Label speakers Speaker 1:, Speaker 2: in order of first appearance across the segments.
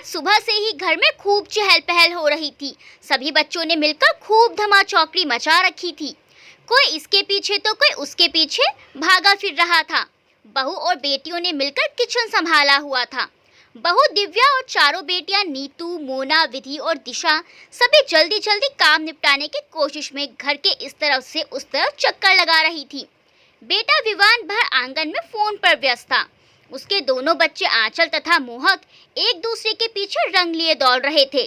Speaker 1: आज सुबह से ही घर में खूब चहल पहल हो रही थी। सभी बच्चों ने मिलकर खूब धमाचौकड़ी मचा रखी थी। कोई इसके पीछे तो कोई उसके पीछे भागा फिर रहा था। बहू और बेटियों ने मिलकर किचन संभाला हुआ था। बहू दिव्या और चारों बेटियां नीतू, मोना, विधि और दिशा सभी जल्दी जल्दी काम निपटाने की कोशिश में घर के इस तरफ से उस तरफ चक्कर लगा रही थी। बेटा विवान भर आंगन में फोन पर व्यस्त था। उसके दोनों बच्चे आंचल तथा मोहक एक दूसरे के पीछे रंग लिए दौड़ रहे थे।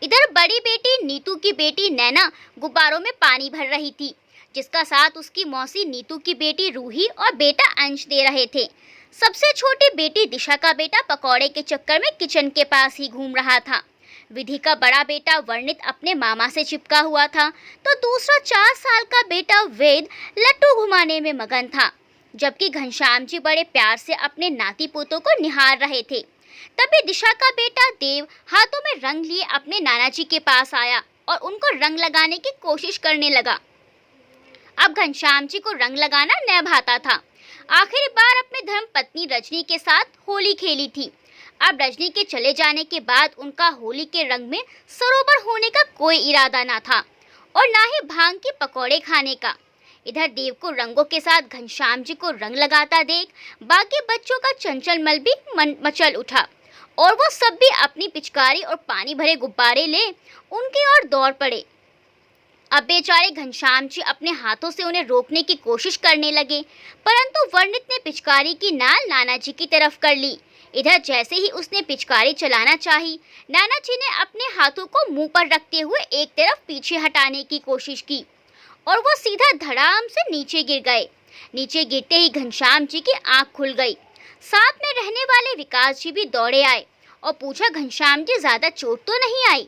Speaker 1: इधर बड़ी बेटी नीतू की बेटी नैना गुब्बारों में पानी भर रही थी, जिसका साथ उसकी मौसी नीतू की बेटी रूही और बेटा अंश दे रहे थे। सबसे छोटी बेटी दिशा का बेटा पकौड़े के चक्कर में किचन के पास ही घूम रहा था। विधि का बड़ा बेटा वर्णित अपने मामा से चिपका हुआ था, तो दूसरा 4 साल का बेटा वेद लट्टू घुमाने में मगन था, जबकि घनश्याम जी बड़े प्यार से अपने नाती पोतों को निहार रहे थे। तभी दिशा का बेटा देव हाथों में रंग लिए अपने नाना जी के पास आया और उनको रंग लगाने की कोशिश करने लगा। अब घनश्याम जी को रंग लगाना न भाता था। आखिरी बार अपने धर्म पत्नी रजनी के साथ होली खेली थी। अब रजनी के चले जाने के बाद उनका होली के रंग में सरोवर होने का कोई इरादा न था और ना ही भांग के पकौड़े खाने का। इधर देव को रंगों के साथ घनश्याम जी को रंग लगाता देख बाकी बच्चों का चंचल मल भी मचल उठा और वो सब भी अपनी पिचकारी और पानी भरे गुब्बारे ले उनकी ओर दौड़ पड़े। अब बेचारे घनश्याम जी अपने हाथों से उन्हें रोकने की कोशिश करने लगे, परंतु वर्णित ने पिचकारी की नाल नाना जी की तरफ कर ली। इधर जैसे ही उसने पिचकारी चलाना चाही, नाना जी ने अपने हाथों को मुंह पर रखते हुए एक तरफ पीछे हटाने की कोशिश की और वो सीधा धड़ाम से नीचे गिर गए। नीचे गिरते ही घनश्याम जी की आंख खुल गई। साथ में रहने वाले विकास जी भी दौड़े आए और पूछा, घनश्याम जी ज्यादा चोट तो नहीं आई?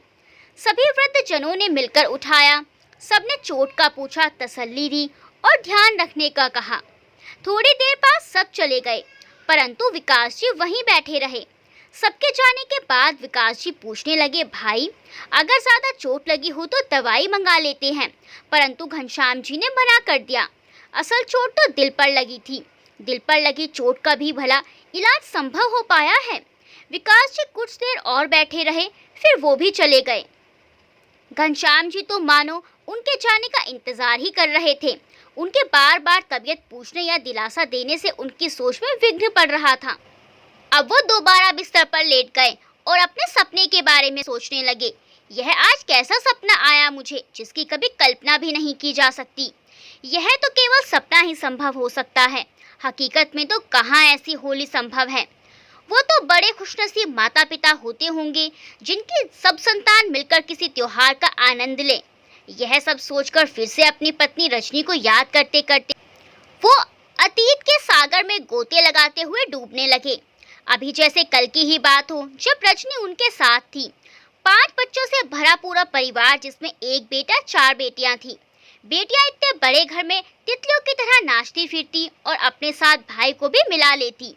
Speaker 1: सभी वृद्ध जनों ने मिलकर उठाया। सबने चोट का पूछा, तसल्ली दी और ध्यान रखने का कहा। थोड़ी देर बाद सब चले गए, परंतु विकास जी वहीं बैठे रहे। सबके जाने के बाद विकास जी पूछने लगे, भाई अगर ज्यादा चोट लगी हो तो दवाई मंगा लेते हैं, परंतु घनश्याम जी ने मना कर दिया। असल चोट तो दिल पर लगी थी। दिल पर लगी चोट का भी भला इलाज संभव हो पाया है? विकास जी कुछ देर और बैठे रहे, फिर वो भी चले गए। घनश्याम जी तो मानो उनके जाने का इंतजार ही कर रहे थे। उनके बार बार तबीयत पूछने या दिलासा देने से उनकी सोच में विघ्न पड़ रहा था। अब वो दोबारा बिस्तर पर लेट गए और अपने सपने के बारे में सोचने लगे। यह आज कैसा सपना आया मुझे, जिसकी कभी कल्पना भी नहीं की जा सकती। यह तो केवल सपना ही संभव हो सकता है, हकीकत में तो कहाँ ऐसी होली संभव है। वो तो बड़े खुशनसीब माता पिता होते होंगे जिनकी सब संतान मिलकर किसी त्योहार का आनंद ले। यह सब सोचकर फिर से अपनी पत्नी रजनी को याद करते करते वो अतीत के सागर में गोते लगाते हुए डूबने लगे। अभी जैसे कल की ही बात हो जब रजनी उनके साथ थी। 5 बच्चों से भरा पूरा परिवार, जिसमें एक बेटा 4 बेटियां थी। बेटियां इतने बड़े घर में तितलियों की तरह नाचती फिरती और अपने साथ भाई को भी मिला लेती।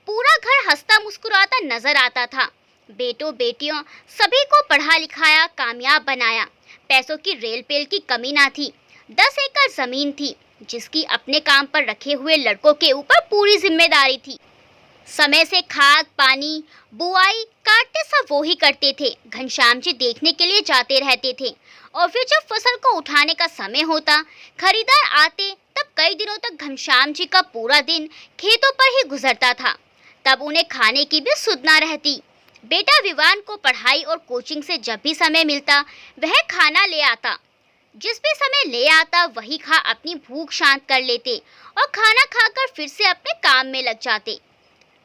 Speaker 1: पूरा घर हंसता मुस्कुराता नजर आता था। बेटों बेटियों सभी को पढ़ा लिखाया, कामयाब बनाया। पैसों की रेल पेल की कमी ना थी। 10 एकड़ जमीन थी, जिसकी अपने काम पर रखे हुए लड़कों के ऊपर पूरी जिम्मेदारी थी। समय से खाद पानी बुआई काटते सब वो ही करते थे। घनश्याम जी देखने के लिए जाते रहते थे और फिर जब फसल को उठाने का समय होता, खरीदार आते, तब कई दिनों तक घनश्याम जी का पूरा दिन खेतों पर ही गुजरता था। तब उन्हें खाने की भी सुध ना रहती। बेटा विवान को पढ़ाई और कोचिंग से जब भी समय मिलता वह खाना ले आता। जिस भी समय ले आता वही खा अपनी भूख शांत कर लेते और खाना खाकर फिर से अपने काम में लग जाते।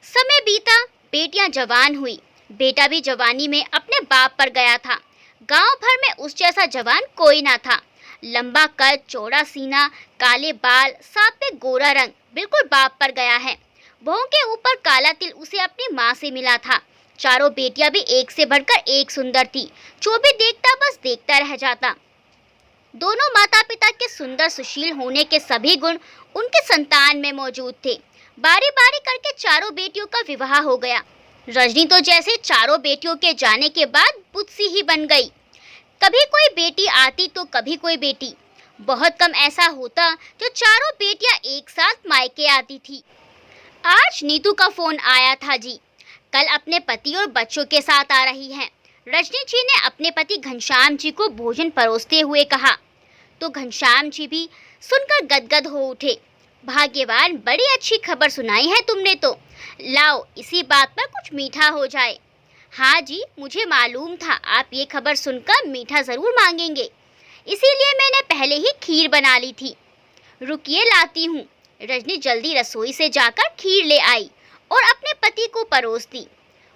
Speaker 1: समय बीता, बेटियां जवान हुई। बेटा भी जवानी में अपने बाप पर गया था। गांव भर में उस जैसा जवान कोई ना था। लंबा कद, चौड़ा सीना, काले बाल, साथ में गोरा रंग, बिल्कुल बाप पर गया है। बहू के ऊपर काला तिल उसे अपनी माँ से मिला था। चारों बेटियां भी एक से बढ़कर एक सुंदर थी। जो भी देखता बस देखता रह जाता। दोनों माता पिता के सुंदर सुशील होने के सभी गुण उनके संतान में मौजूद थे। बारी बारी करके चारों बेटियों का विवाह हो गया। रजनी तो जैसे चारों बेटियों के जाने के बाद बुद्धि ही बन गई। कभी कोई बेटी आती तो कभी कोई बेटी। बहुत कम ऐसा होता जो चारों बेटियां एक साथ मायके आती थी। आज नीतू का फोन आया था जी। कल अपने पति और बच्चों के साथ आ रही हैं। रजनी जी ने अपने पति घनश्याम जी को भोजन परोसते हुए कहा। तो घनश्याम जी भी सुनकर गदगद हो उठे। भाग्यवान, बड़ी अच्छी खबर सुनाई है तुमने तो। लाओ, इसी बात पर कुछ मीठा हो जाए। हाँ जी, मुझे मालूम था आप ये खबर सुनकर मीठा जरूर मांगेंगे, इसीलिए मैंने पहले ही खीर बना ली थी। रुकिए, लाती हूँ। रजनी जल्दी रसोई से जाकर खीर ले आई और अपने पति को परोस दी।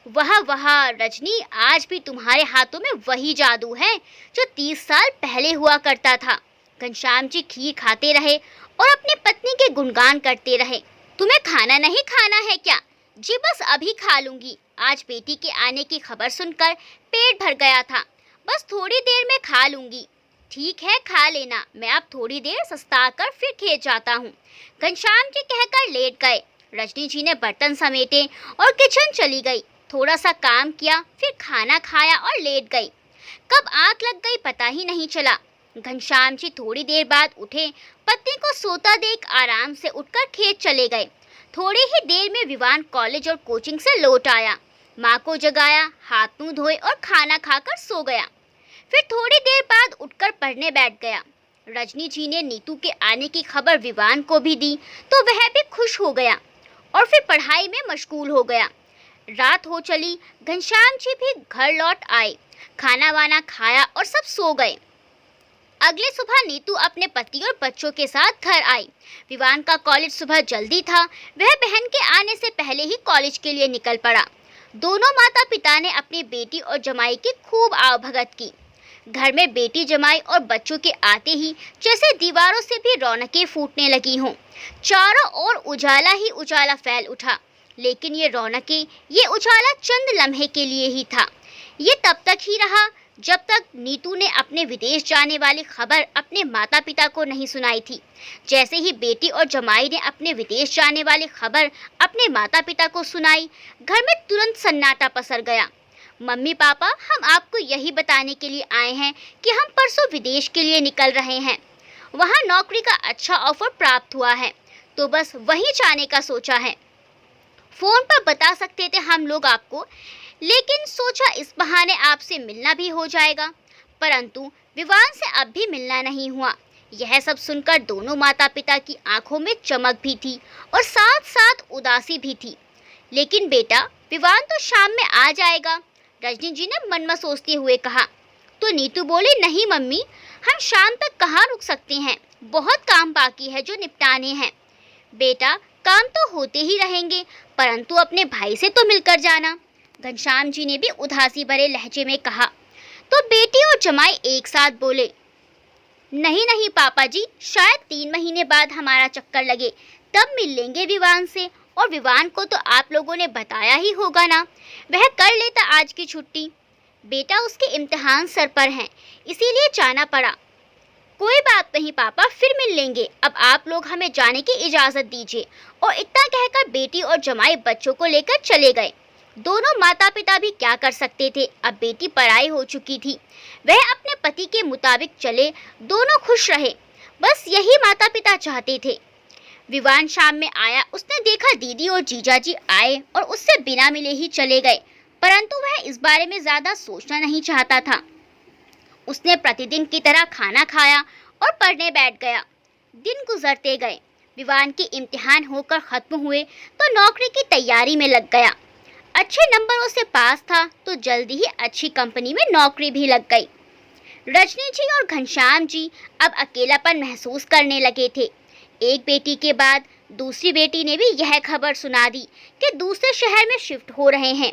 Speaker 1: वाह वाह रजनी, आज भी तुम्हारे हाथों में वही जादू है जो 30 साल पहले हुआ करता था। घनश्याम जी खीर खाते रहे और अपनी पत्नी के गुणगान करते रहे। तुम्हें खाना नहीं खाना है क्या? जी बस अभी खा लूंगी। आज बेटी के आने की खबर सुनकर पेट भर गया था, बस थोड़ी देर में खा लूंगी। ठीक है, खा लेना, मैं अब थोड़ी देर सस्ता कर फिर खेत जाता हूँ। घनश्याम जी कहकर लेट गए। रजनी जी ने बर्तन समेटे और किचन चली गई। थोड़ा सा काम किया, फिर खाना खाया और लेट गई। कब आंख लग गई पता ही नहीं चला। घनश्याम जी थोड़ी देर बाद उठे, पत्नी को सोता देख आराम से उठकर खेत चले गए। थोड़ी ही देर में विवान कॉलेज और कोचिंग से लौट आया। माँ को जगाया, हाथ मुंह धोए और खाना खाकर सो गया। फिर थोड़ी देर बाद उठकर पढ़ने बैठ गया। रजनी जी ने नीतू के आने की खबर विवान को भी दी तो वह भी खुश हो गया और फिर पढ़ाई में मशगूल हो गया। रात हो चली, घनश्याम जी भी घर लौट आए। खाना वाना खाया और सब सो गए। अगले सुबह नीतू अपने पति और बच्चों के साथ घर आई। विवान का कॉलेज सुबह जल्दी था, वह बहन के आने से पहले ही कॉलेज के लिए निकल पड़ा। दोनों माता पिता ने अपनी बेटी और जमाई की खूब आवभगत की। घर में बेटी, जमाई और बच्चों के आते ही जैसे दीवारों से भी रौनकें फूटने लगी हों। चारों ओर उजाला ही उजाला फैल उठा। लेकिन ये रौनकें, ये उजाला चंद लम्हे के लिए ही था। ये तब तक ही रहा जब तक नीतू ने अपने विदेश जाने वाली खबर अपने माता पिता को नहीं सुनाई थी। जैसे ही बेटी और जमाई ने अपने विदेश जाने वाली खबर अपने माता पिता को सुनाई, घर में तुरंत सन्नाटा पसर गया। मम्मी पापा, हम आपको यही बताने के लिए आए हैं कि हम परसों विदेश के लिए निकल रहे हैं। वहाँ नौकरी का अच्छा ऑफर प्राप्त हुआ है, तो बस वहीं जाने का सोचा है। फोन पर बता सकते थे हम लोग आपको, लेकिन सोचा इस बहाने आपसे मिलना भी हो जाएगा। परंतु विवान से अब भी मिलना नहीं हुआ। यह सब सुनकर दोनों माता पिता की आंखों में चमक भी थी और साथ साथ उदासी भी थी। लेकिन बेटा, विवान तो शाम में आ जाएगा, रजनी जी ने मन में सोचते हुए कहा। तो नीतू बोली, नहीं मम्मी, हम शाम तक कहाँ रुक सकते हैं, बहुत काम बाकी है जो निपटाने हैं। बेटा, काम तो होते ही रहेंगे, परंतु अपने भाई से तो मिलकर जाना, घनश्याम जी ने भी उदासी भरे लहजे में कहा। तो बेटी और जमाई एक साथ बोले, नहीं नहीं पापा जी, शायद 3 महीने बाद हमारा चक्कर लगे, तब मिल लेंगे विवान से। और विवान को तो आप लोगों ने बताया ही होगा ना, वह कर लेता आज की छुट्टी। बेटा, उसके इम्तिहान सर पर हैं, इसीलिए जाना पड़ा। कोई बात नहीं पापा, फिर मिल लेंगे, अब आप लोग हमें जाने की इजाज़त दीजिए। और इतना कहकर बेटी और जमाई बच्चों को लेकर चले गए। दोनों माता पिता भी क्या कर सकते थे, अब बेटी पराई हो चुकी थी, वह अपने पति के मुताबिक चले, दोनों खुश रहे, बस यही माता पिता चाहते थे। विवान शाम में आया, उसने देखा दीदी और जीजाजी आए और उससे बिना मिले ही चले गए, परंतु वह इस बारे में ज़्यादा सोचना नहीं चाहता था। उसने प्रतिदिन की तरह खाना खाया और पढ़ने बैठ गया। दिन गुजरते गए। विवान के इम्तिहान होकर ख़त्म हुए तो नौकरी की तैयारी में लग गया। अच्छे नंबरों से पास था तो जल्दी ही अच्छी कंपनी में नौकरी भी लग गई। रजनी जी और घनश्याम जी अब अकेलापन महसूस करने लगे थे। एक बेटी के बाद दूसरी बेटी ने भी यह खबर सुना दी कि दूसरे शहर में शिफ्ट हो रहे हैं।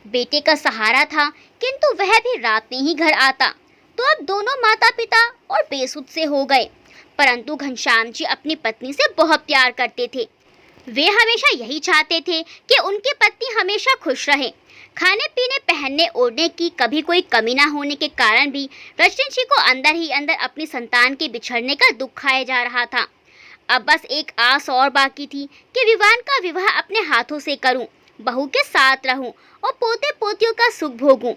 Speaker 1: बेटे का सहारा था, किंतु वह भी रात में ही घर आता, तो अब दोनों माता पिता और बेसुध से हो गए। परंतु घनश्याम जी अपनी पत्नी से बहुत प्यार करते थे। वे हमेशा यही चाहते थे कि उनकी पत्नी हमेशा खुश रहे। खाने पीने, पहनने ओढ़ने की कभी कोई कमी न होने के कारण भी रजनी जी को अंदर ही अंदर अपनी संतान के बिछड़ने का दुख खाया जा रहा था। अब बस एक आस और बाकी थी कि विवान का विवाह अपने हाथों से करूं, बहू के साथ रहूं और पोते पोतियों का सुख भोगूं।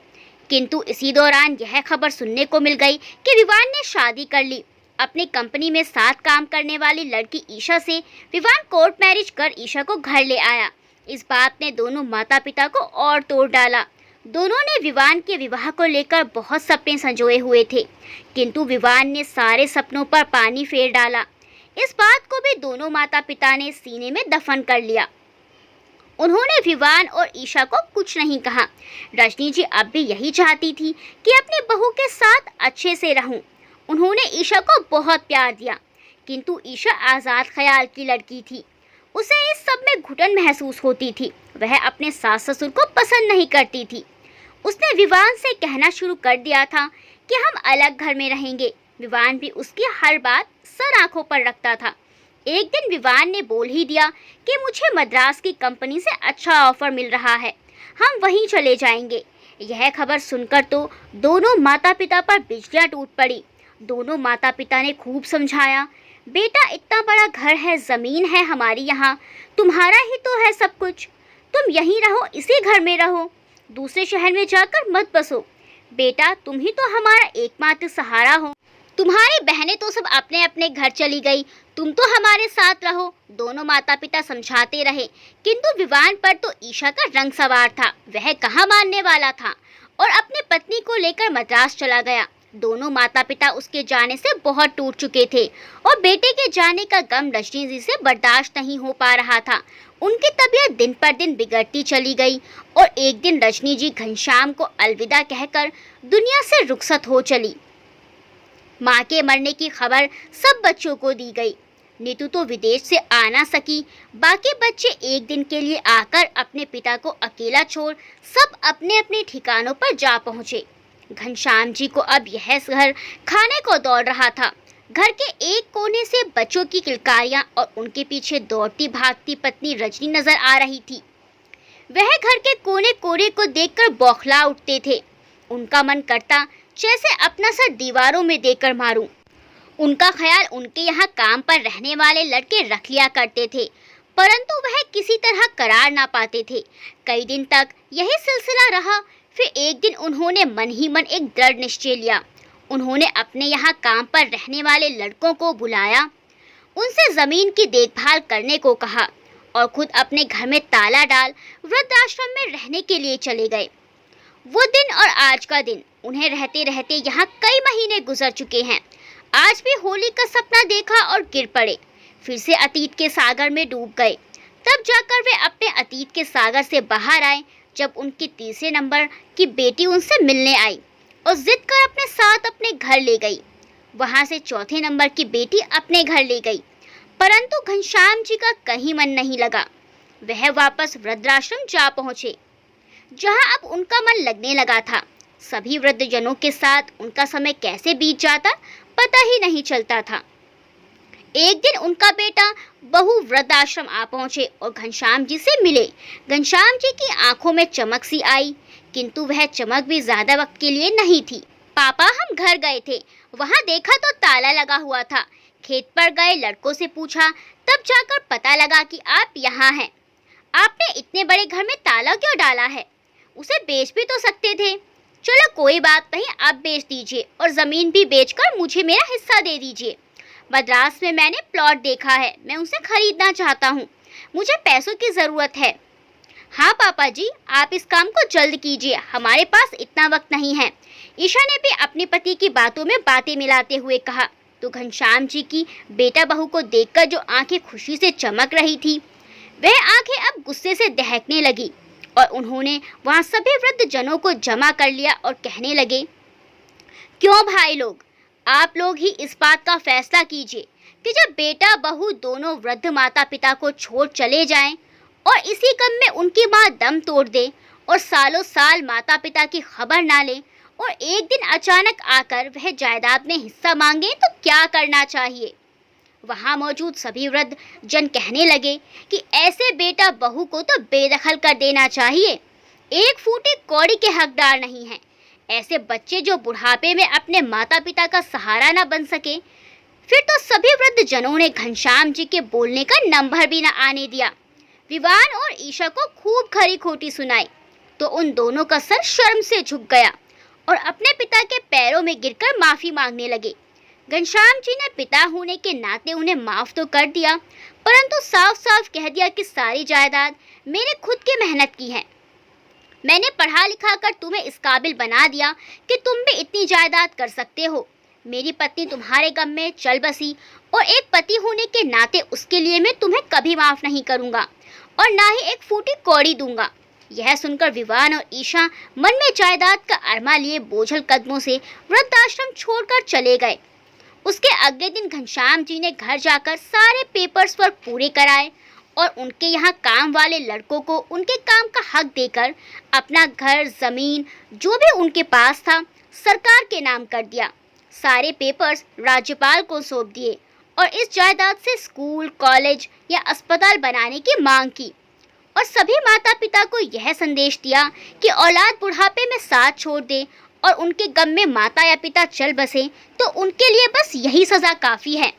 Speaker 1: किंतु इसी दौरान यह खबर सुनने को मिल गई कि विवान ने शादी कर ली। अपनी कंपनी में साथ काम करने वाली लड़की ईशा से विवान कोर्ट मैरिज कर ईशा को घर ले आया। इस बात ने दोनों माता पिता को और तोड़ डाला। दोनों ने विवान के विवाह को लेकर बहुत सपने संजोए हुए थे, किंतु विवान ने सारे सपनों पर पानी फेर डाला। इस बात को भी दोनों माता पिता ने सीने में दफन कर लिया। उन्होंने विवान और ईशा को कुछ नहीं कहा। रजनी जी अब भी यही चाहती थी कि अपनी बहू के साथ अच्छे से रहूं। उन्होंने ईशा को बहुत प्यार दिया, किंतु ईशा आज़ाद ख्याल की लड़की थी। उसे इस सब में घुटन महसूस होती थी। वह अपने सास ससुर को पसंद नहीं करती थी। उसने विवान से कहना शुरू कर दिया था कि हम अलग घर में रहेंगे। विवान भी उसकी हर बात सर आंखों पर रखता था। एक दिन विवान ने बोल ही दिया कि मुझे मद्रास की कंपनी से अच्छा ऑफर मिल रहा है, हम वहीं चले जाएंगे। यह खबर सुनकर तो दोनों माता पिता पर बिजलियां टूट पड़ी। दोनों माता पिता ने खूब समझाया, बेटा इतना बड़ा घर है, ज़मीन है हमारी यहाँ, तुम्हारा ही तो है सब कुछ, तुम यहीं रहो, इसी घर में रहो, दूसरे शहर में जाकर मत बसो। बेटा तुम ही तो हमारा एकमात्र सहारा हो। तुम्हारी बहनें तो सब अपने अपने घर चली गई, तुम तो हमारे साथ रहो। दोनों माता पिता समझाते रहे, किंतु विवान पर तो ईशा का रंग सवार था। वह कहाँ मानने वाला था और अपनी पत्नी को लेकर मद्रास चला गया। दोनों माता पिता उसके जाने से बहुत टूट चुके थे और बेटे के जाने का गम रजनी जी से बर्दाश्त नहीं हो पा रहा था। उनकी तबीयत दिन पर दिन बिगड़ती चली गई और एक दिन रजनी जी घनश्याम को अलविदा कहकर दुनिया से रुखसत हो चली। माँ के मरने की खबर सब बच्चों को दी गई। नीतू तो विदेश से आ ना सकी। बाकी बच्चे एक दिन के लिए आकर अपने पिता को अकेला छोड़ सब अपने अपने ठिकानों पर जा पहुँचे। घनश्याम जी को अब यह घर खाने को दौड़ रहा था। घर के एक कोने से बच्चों की किलकारियां और उनके पीछे दौड़ती भागती पत्नी रजनी नजर आ रही थी। वह घर के कोने कोने को देखकर बौखला उठते थे। उनका मन करता जैसे अपना सर दीवारों में देकर मारूं। उनका ख्याल उनके यहाँ काम पर रहने वाले लड़के रख लिया करते थे, परंतु वह किसी तरह करार ना पाते थे। कई दिन तक यही सिलसिला रहा। फिर एक दिन उन्होंने मन ही मन एक दृढ़ निश्चय लिया। उन्होंने अपने यहाँ काम पर रहने वाले लड़कों को बुलाया, उनसे ज़मीन की देखभाल करने को कहा और खुद अपने घर में ताला डाल वृद्धाश्रम में रहने के लिए चले गए। वो दिन और आज का दिन, उन्हें रहते रहते यहाँ कई महीने गुजर चुके हैं। आज भी होली का सपना देखा और गिर पड़े, फिर से अतीत के सागर में डूब गए। तब जाकर वे अपने अतीत के सागर से बाहर आए जब उनकी तीसरे नंबर की बेटी उनसे मिलने आई और जिद कर अपने साथ अपने घर ले गई। वहां से चौथे नंबर की बेटी अपने घर ले गई, परंतु घनश्याम जी का कहीं मन नहीं लगा। वह वापस वृद्धाश्रम जा पहुंचे, जहां अब उनका मन लगने लगा था। सभी वृद्धजनों के साथ उनका समय कैसे बीत जाता पता ही नहीं चलता था। एक दिन उनका बेटा बहू वृद्धाश्रम आ पहुंचे और घनश्याम जी से मिले। घनश्याम जी की आंखों में चमक सी आई, किंतु वह चमक भी ज्यादा वक्त के लिए नहीं थी। पापा हम घर गए थे, वहां देखा तो ताला लगा हुआ था। खेत पर गए, लड़कों से पूछा, तब जाकर पता लगा कि आप यहाँ हैं। आपने इतने बड़े घर में ताला क्यों डाला है? उसे बेच भी तो सकते थे। चलो कोई बात नहीं, आप बेच दीजिए और ज़मीन भी बेचकर मुझे मेरा हिस्सा दे दीजिए। मद्रास में मैंने प्लॉट देखा है, मैं उसे खरीदना चाहता हूँ, मुझे पैसों की ज़रूरत है। हाँ पापा जी, आप इस काम को जल्द कीजिए, हमारे पास इतना वक्त नहीं है। ईशा ने भी अपने पति की बातों में बातें मिलाते हुए कहा। तो घनश्याम जी की बेटा बहू को देखकर जो आंखें खुशी से चमक रही थी, वह आंखें अब गुस्से से दहकने लगी और उन्होंने वहाँ सभी वृद्ध जनों को जमा कर लिया और कहने लगे, क्यों भाई लोग, आप लोग ही इस बात का फैसला कीजिए कि जब बेटा बहू दोनों वृद्ध माता पिता को छोड़ चले जाएं और इसी गम में उनकी माँ दम तोड़ दे और सालों साल माता पिता की खबर ना ले और एक दिन अचानक आकर वह जायदाद में हिस्सा मांगे तो क्या करना चाहिए। वहाँ मौजूद सभी वृद्ध जन कहने लगे कि ऐसे बेटा बहू को तो बेदखल कर देना चाहिए, एक फूटी कौड़ी के हकदार नहीं है। ऐसे बच्चे जो बुढ़ापे में अपने माता पिता का सहारा न बन सके। फिर तो सभी वृद्ध जनों ने घनश्याम जी के बोलने का नंबर भी न आने दिया। विवान और ईशा को खूब खरी खोटी सुनाई तो उन दोनों का सर शर्म से झुक गया और अपने पिता के पैरों में गिरकर माफी मांगने लगे। घनश्याम जी ने पिता होने के नाते उन्हें माफ तो कर दिया, परंतु साफ साफ कह दिया कि सारी जायदाद मेरे खुद की मेहनत की है। मैंने पढ़ा लिखा कर तुम्हें इस काबिल बना दिया कि तुम भी इतनी जायदाद कर सकते हो। मेरी पत्नी तुम्हारे गम में चल बसी और एक पति होने के नाते उसके लिए मैं तुम्हें कभी माफ नहीं करूंगा और ना ही एक फूटी कौड़ी दूंगा। यह सुनकर विवान और ईशा मन में जायदाद का अरमा लिए बोझल कदमों से वृद्धाश्रम छोड़कर चले गए। उसके अगले दिन घनश्याम जी ने घर जाकर सारे पेपर्स वर्क पूरे कराए और उनके यहाँ काम वाले लड़कों को उनके काम का हक देकर अपना घर जमीन जो भी उनके पास था सरकार के नाम कर दिया। सारे पेपर्स राज्यपाल को सौंप दिए और इस जायदाद से स्कूल, कॉलेज या अस्पताल बनाने की मांग की और सभी माता पिता को यह संदेश दिया कि औलाद बुढ़ापे में साथ छोड़ दे और उनके गम में माता या पिता चल बसे तो उनके लिए बस यही सजा काफ़ी है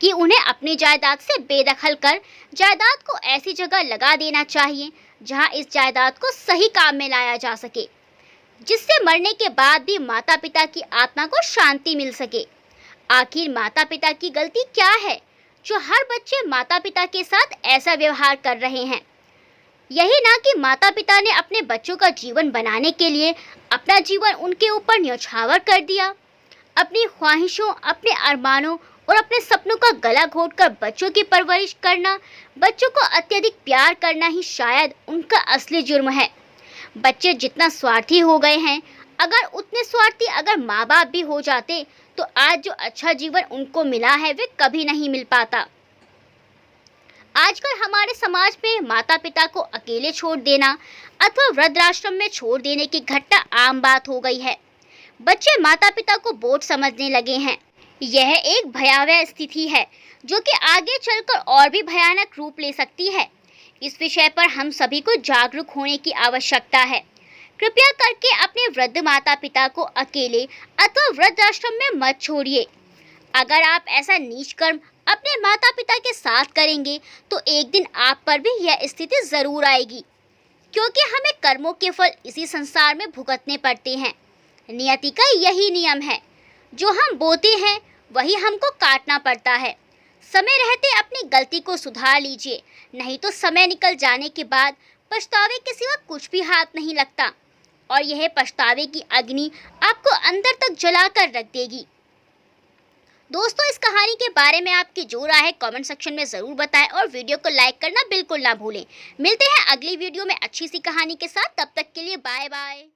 Speaker 1: कि उन्हें अपनी जायदाद से बेदखल कर जायदाद को ऐसी जगह लगा देना चाहिए जहां इस जायदाद को सही काम में लाया जा सके, जिससे मरने के बाद भी माता पिता की आत्मा को शांति मिल सके। आखिर माता पिता की गलती क्या है जो हर बच्चे माता पिता के साथ ऐसा व्यवहार कर रहे हैं? यही ना कि माता पिता ने अपने बच्चों का जीवन बनाने के लिए अपना जीवन उनके ऊपर न्यौछावर कर दिया। अपनी ख्वाहिशों, अपने अरमानों और अपने सपनों का गला घोटकर बच्चों की परवरिश करना, बच्चों को अत्यधिक प्यार करना ही शायद उनका असली जुर्म है। बच्चे जितना स्वार्थी हो गए हैं, अगर माँ बाप भी हो जाते तो आज जो अच्छा जीवन उनको मिला है वे कभी नहीं मिल पाता। आजकल हमारे समाज में माता पिता को अकेले छोड़ देना अथवा वृद्धाश्रम में छोड़ देने की घटना आम बात हो गई है। बच्चे माता पिता को बोझ समझने लगे हैं। यह एक भयावह स्थिति है जो कि आगे चलकर और भी भयानक रूप ले सकती है। इस विषय पर हम सभी को जागरूक होने की आवश्यकता है। कृपया करके अपने वृद्ध माता पिता को अकेले अथवा वृद्धाश्रम में मत छोड़िए। अगर आप ऐसा नीच कर्म अपने माता पिता के साथ करेंगे तो एक दिन आप पर भी यह स्थिति जरूर आएगी, क्योंकि हमें कर्मों के फल इसी संसार में भुगतने पड़ते हैं। नियति का यही नियम है, जो हम बोते हैं वही हमको काटना पड़ता है। समय रहते अपनी गलती को सुधार लीजिए, नहीं तो समय निकल जाने के बाद पछतावे के सिवा कुछ भी हाथ नहीं लगता और यह पछतावे की अग्नि आपको अंदर तक जलाकर रख देगी। दोस्तों, इस कहानी के बारे में आपकी जो राय है कमेंट सेक्शन में ज़रूर बताएं और वीडियो को लाइक करना बिल्कुल ना भूलें। मिलते हैं अगली वीडियो में अच्छी सी कहानी के साथ। तब तक के लिए बाय बाय।